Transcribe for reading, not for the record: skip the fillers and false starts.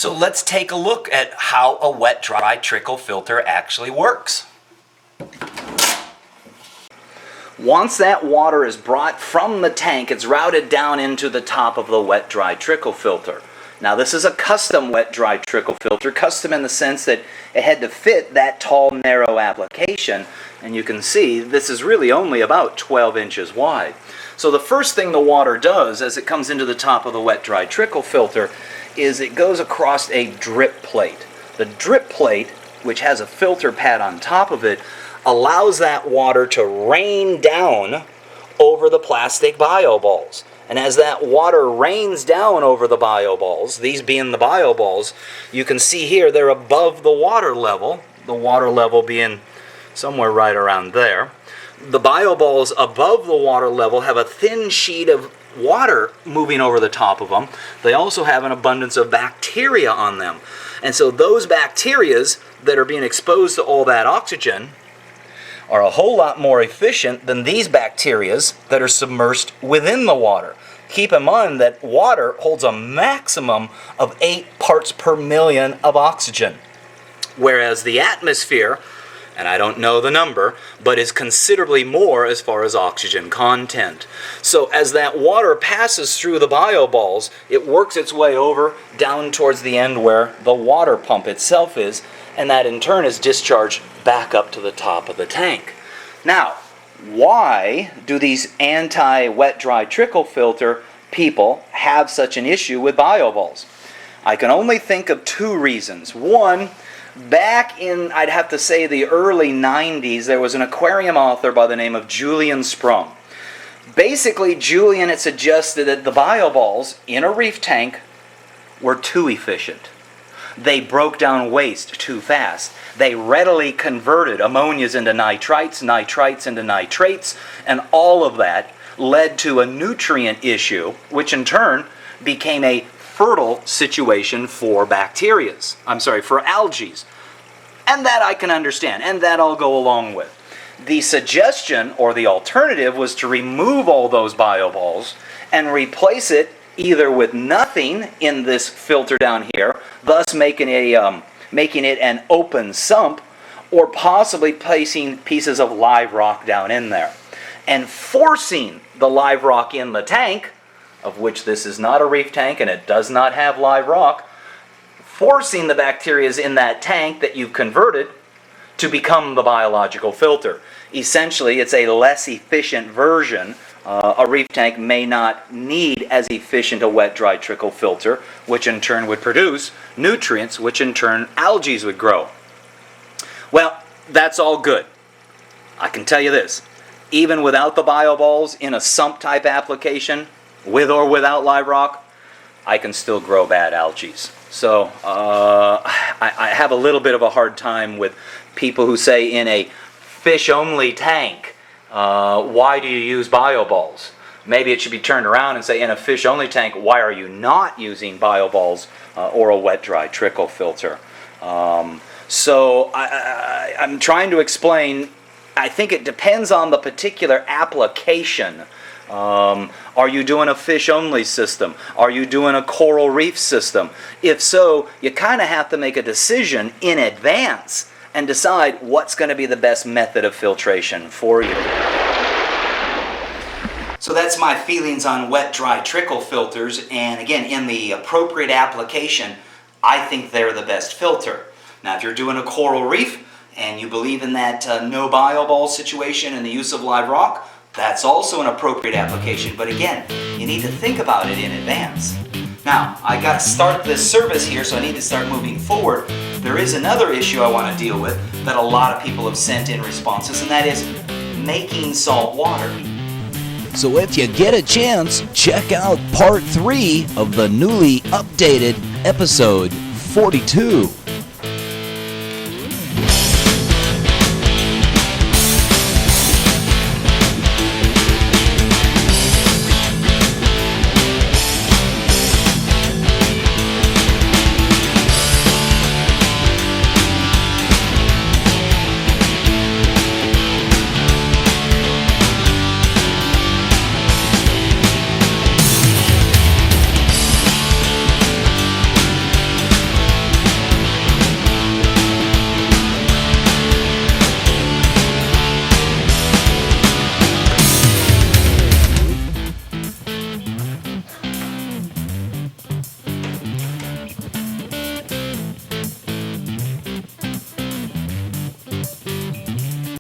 So let's take a look at how a wet-dry trickle filter actually works. Once that water is brought from the tank, it's routed down into the top of the wet-dry trickle filter. Now this is a custom wet-dry trickle filter, custom in the sense that it had to fit that tall, narrow application, and you can see this is really only about 12 inches wide. So the first thing the water does as it comes into the top of the wet-dry trickle filter is it goes across a drip plate. The drip plate, which has a filter pad on top of it, allows that water to rain down over the plastic bio balls. And as that water rains down over the bio balls, these being the bio balls, you can see here they're above the water level being somewhere right around there. The bio balls above the water level have a thin sheet of water moving over the top of them. They also have an abundance of bacteria on them. And so those bacterias that are being exposed to all that oxygen are a whole lot more efficient than these bacterias that are submersed within the water. Keep in mind that water holds a maximum of 8 parts per million of oxygen, whereas the atmosphere, and I don't know the number, but is considerably more as far as oxygen content. So as that water passes through the bio balls, it works its way over down towards the end where the water pump itself is, and that in turn is discharged back up to the top of the tank. Now, why do these anti-wet-dry trickle filter people have such an issue with bio balls? I can only think of 2 reasons. One, back in, I'd have to say, the early 90s, there was an aquarium author by the name of Julian Sprung. Basically, Julian had suggested that the bio balls in a reef tank were too efficient. They broke down waste too fast. They readily converted ammonias into nitrites, nitrites into nitrates, and all of that led to a nutrient issue, which in turn became a fertile situation for for algae. And that I can understand, and that I'll go along with. The suggestion, or the alternative, was to remove all those bio balls and replace it either with nothing in this filter down here, thus making it an open sump, or possibly placing pieces of live rock down in there. And forcing the live rock in the tank, of which this is not a reef tank and it does not have live rock, forcing the bacteria in that tank that you've converted to become the biological filter. Essentially, it's a less efficient version. A reef tank may not need as efficient a wet-dry trickle filter, which in turn would produce nutrients, which in turn algae would grow. Well, that's all good. I can tell you this, even without the bio balls in a sump type application, with or without live rock, I can still grow bad algae. So I have a little bit of a hard time with people who say in a fish-only tank, why do you use bio balls? Maybe it should be turned around and say, in a fish-only tank, why are you not using bio balls or a wet-dry trickle filter? So I'm trying to explain, I think it depends on the particular application. Are you doing a fish-only system? Are you doing a coral reef system? If so, you kind of have to make a decision in advance and decide what's going to be the best method of filtration for you. So that's my feelings on wet-dry trickle filters, and again, in the appropriate application, I think they're the best filter. Now, if you're doing a coral reef and you believe in that no bio ball situation and the use of live rock, that's also an appropriate application, but again, you need to think about it in advance. Now, I got to start this service here, so I need to start moving forward. There is another issue I want to deal with that a lot of people have sent in responses, and that is making salt water. So if you get a chance, check out part 3 of the newly updated episode 42.